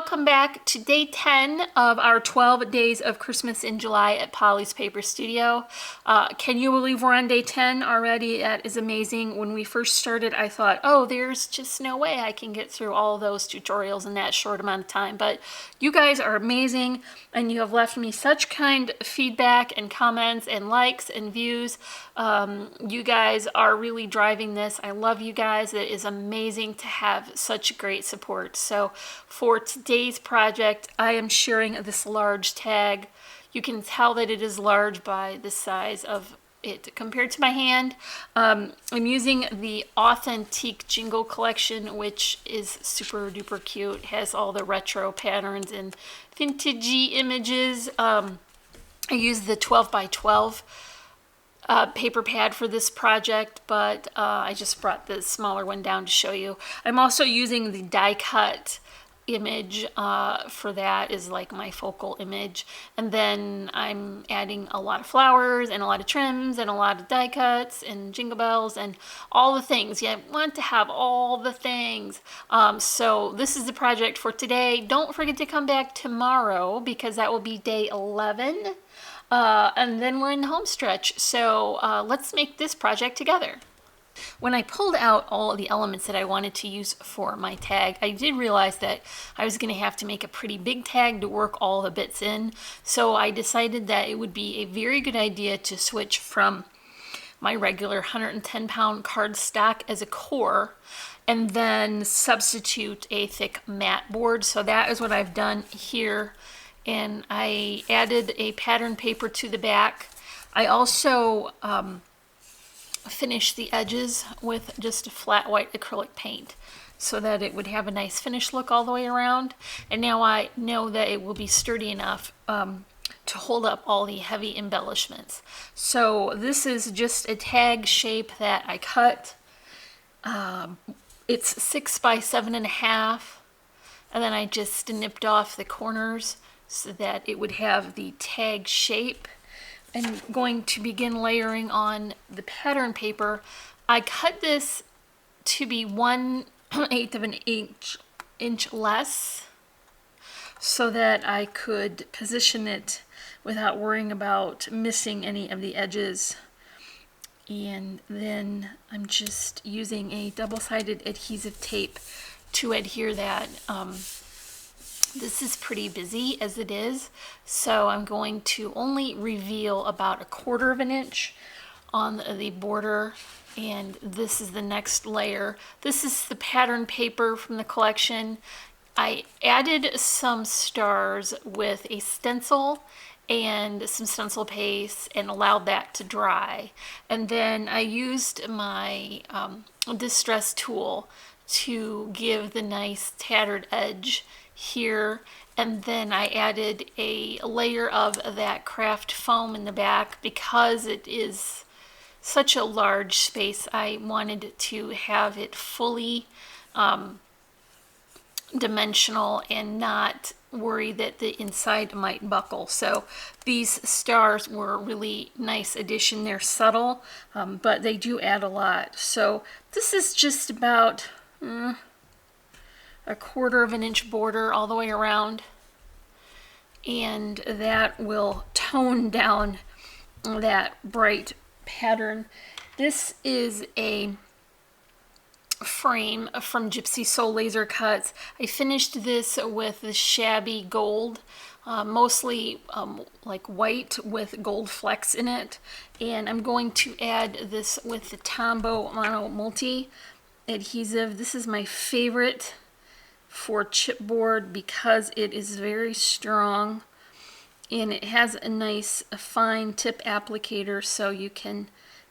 welcome back to day 10 of our 12 days of Christmas in July at Polly's Paper Studio. Can you believe we're on day 10 already? That is amazing. When we first started, I thought, oh, there's just no way I can get through all those tutorials in that short amount of time. But you guys are amazing, and you have left me such kind feedback and comments and likes and views. You guys are really driving this. I love you guys. It is amazing to have such great support. So for today's project, I am sharing this large tag. You can tell that it is large by the size of it compared to my hand. I'm using the Authentique Jingle Collection, which is super duper cute. It has all the retro patterns and vintagey images. I use the 12 by 12 paper pad for this project, but I just brought the smaller one down to show you. I'm also using the die cut image for that, is like my focal image, and then I'm adding a lot of flowers and a lot of trims and a lot of die cuts and jingle bells and all the things. You want to have all the things. So this is the project for today. Don't forget to come back tomorrow because that will be day 11. And then we're in the home stretch. So let's make this project together. When I pulled out all of the elements that I wanted to use for my tag, I did realize that I was going to have to make a pretty big tag to work all the bits in. So I decided that it would be a very good idea to switch from my regular 110-pound cardstock as a core and then substitute a thick mat board. So that is what I've done here. And I added a pattern paper to the back. I also finished the edges with just a flat white acrylic paint so that it would have a nice finished look all the way around. And now I know that it will be sturdy enough to hold up all the heavy embellishments. So this is just a tag shape that I cut. It's 6 by 7.5, and then I just nipped off the corners so that it would have the tag shape. I'm going to begin layering on the pattern paper. I cut this to be 1/8 of an inch less so that I could position it without worrying about missing any of the edges. And then I'm just using a double-sided adhesive tape to adhere that. This is pretty busy as it is, so I'm going to only reveal about 1/4 of an inch on the border, and this is the next layer. This is the pattern paper from the collection. I added some stars with a stencil and some stencil paste and allowed that to dry, and then I used my distress tool to give the nice tattered edge here, and then I added a layer of that craft foam in the back. Because it is such a large space, I wanted to have it fully dimensional and not worry that the inside might buckle. So these stars were a really nice addition. They're subtle, but they do add a lot. So this is just about 1/4 of an inch border all the way around, and that will tone down that bright pattern. This is a frame from Gypsy Soul Laser Cuts. I finished this with the shabby gold, mostly like white with gold flecks in it, and I'm going to add this with the Tombow Mono Multi adhesive. This is my favorite for chipboard because it is very strong and it has a nice fine tip applicator, so you can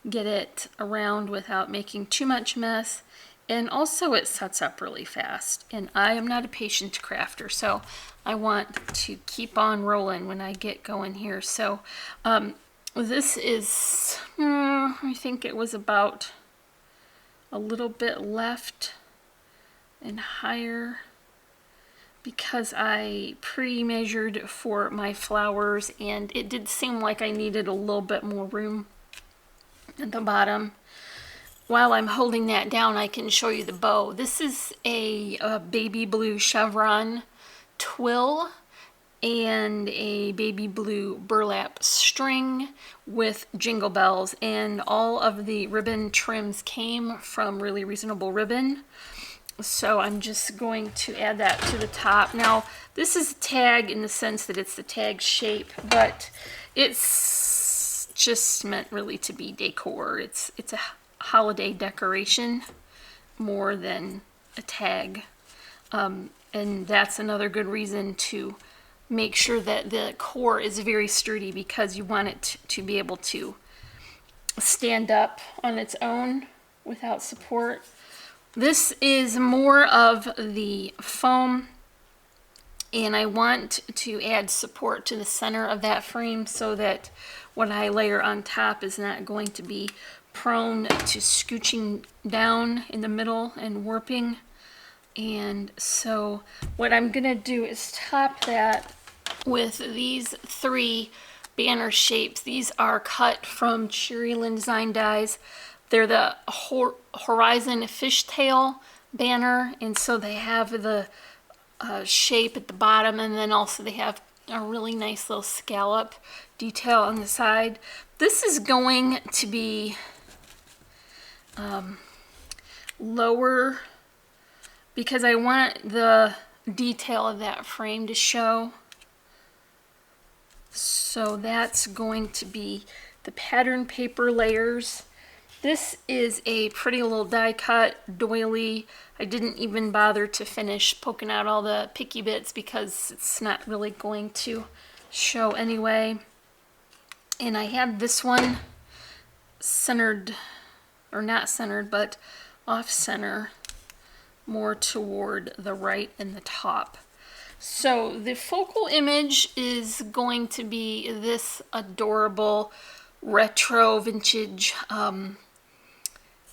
get it around without making too much mess, and also it sets up really fast. And I am not a patient crafter, so I want to keep on rolling when I get going here. So this is I think it was about a little bit left and higher because I pre-measured for my flowers, and it did seem like I needed a little bit more room at the bottom. While I'm holding that down, I can show you the bow. This is a baby blue chevron twill and a baby blue burlap string with jingle bells, and all of the ribbon trims came from Really Reasonable Ribbon. So I'm just going to add that to the top. Now, this is a tag in the sense that it's the tag shape, but it's just meant really to be decor. It's a holiday decoration more than a tag. And that's another good reason to make sure that the core is very sturdy, because you want it to be able to stand up on its own without support. This is more of the foam, and I want to add support to the center of that frame so that what I layer on top is not going to be prone to scooching down in the middle and warping. And so what I'm gonna do is top that with these 3 banner shapes. These are cut from Cheery Lynn Design dies. They're the Horizon Fishtail banner, and so they have the shape at the bottom, and then also they have a really nice little scallop detail on the side. This is going to be lower because I want the detail of that frame to show. So that's going to be the pattern paper layers. This is a pretty little die cut doily. I didn't even bother to finish poking out all the picky bits because it's not really going to show anyway. And I have this one centered, or not centered, but off center, more toward the right and the top. So the focal image is going to be this adorable retro vintage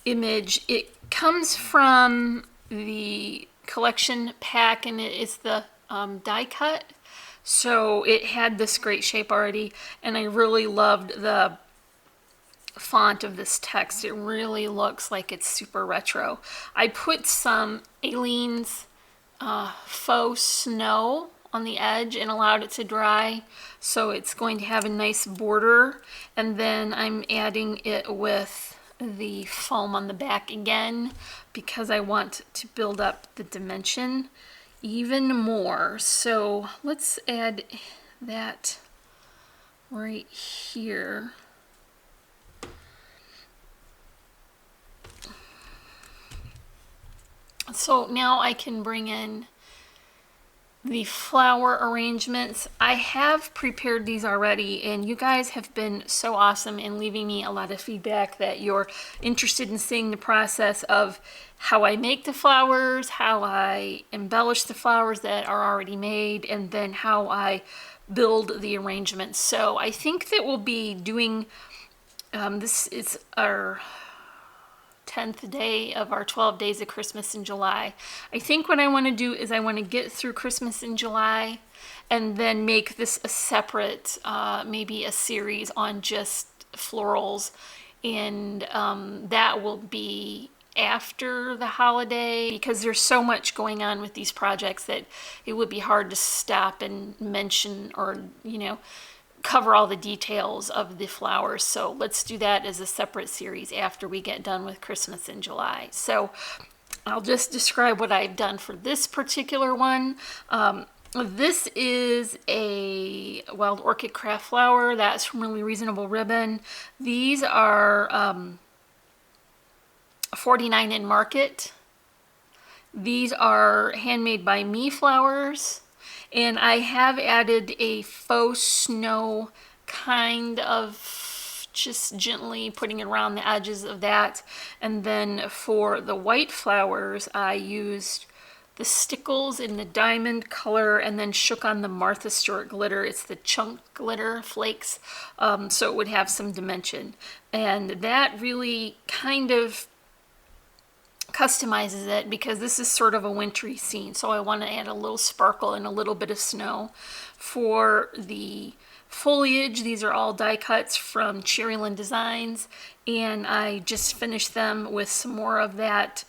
image. It comes from the collection pack, and it is the die cut. So it had this great shape already, and I really loved the font of this text. It really looks like it's super retro. I put some Aleene's faux snow on the edge and allowed it to dry, so it's going to have a nice border, and then I'm adding it with the foam on the back again because I want to build up the dimension even more. So let's add that right here. So now I can bring in the flower arrangements. I have prepared these already, and you guys have been so awesome in leaving me a lot of feedback that you're interested in seeing the process of how I make the flowers, how I embellish the flowers that are already made, and then how I build the arrangements. So I think that we'll be doing, this is our 10th day of our 12 days of Christmas in July. I think what I want to do is I want to get through Christmas in July and then make this a separate, maybe a series on just florals, and that will be after the holiday, because there's so much going on with these projects that it would be hard to stop and mention or, you know, cover all the details of the flowers. So let's do that as a separate series after we get done with Christmas in July. So I'll just describe what I've done for this particular one. This is a Wild Orchid Craft flower. That's from Really Reasonable Ribbon. These are 49 in Market. These are Handmade by Me flowers. And I have added a faux snow, kind of just gently putting it around the edges of that. And then for the white flowers, I used the stickles in the diamond color and then shook on the Martha Stewart glitter. It's the chunk glitter flakes, so it would have some dimension. And that really kind of customizes it because this is sort of a wintry scene, so I want to add a little sparkle and a little bit of snow. For the foliage, these are all die cuts from Cheery Lynn Designs, and I just finished them with some more of that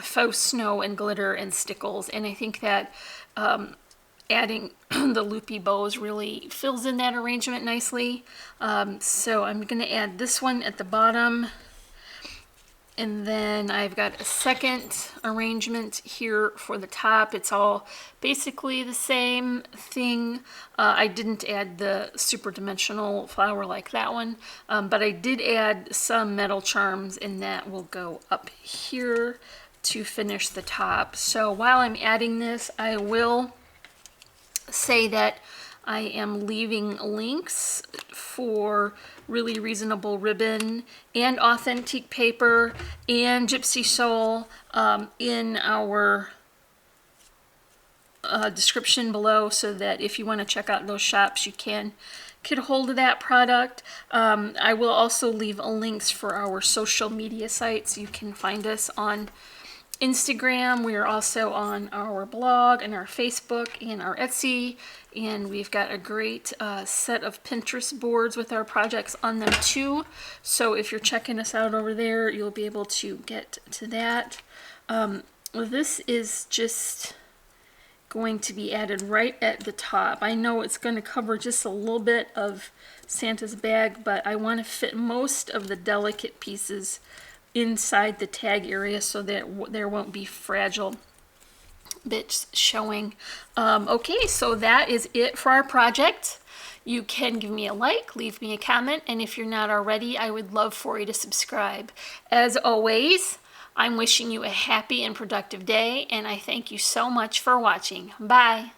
faux snow and glitter and stickles, and I think that adding the loopy bows really fills in that arrangement nicely. So I'm going to add this one at the bottom. And then I've got a second arrangement here for the top. It's all basically the same thing. I didn't add the super dimensional flower like that one, but I did add some metal charms, and that will go up here to finish the top. So while I'm adding this, I will say that I am leaving links for really reasonable ribbon and Authentique paper and Gypsy Soul in our description below, so that if you want to check out those shops, you can get a hold of that product. I will also leave links for our social media sites. You can find us on Instagram. We are also on our blog and our Facebook and our Etsy, and we've got a great set of Pinterest boards with our projects on them too. So if you're checking us out over there, you'll be able to get to that. This is just going to be added right at the top. I know it's going to cover just a little bit of Santa's bag, but I want to fit most of the delicate pieces inside the tag area so that there won't be fragile bits showing. Okay, so that is it for our project. You can give me a like, leave me a comment, and if you're not already, I would love for you to subscribe. As always, I'm wishing you a happy and productive day, and I thank you so much for watching. Bye.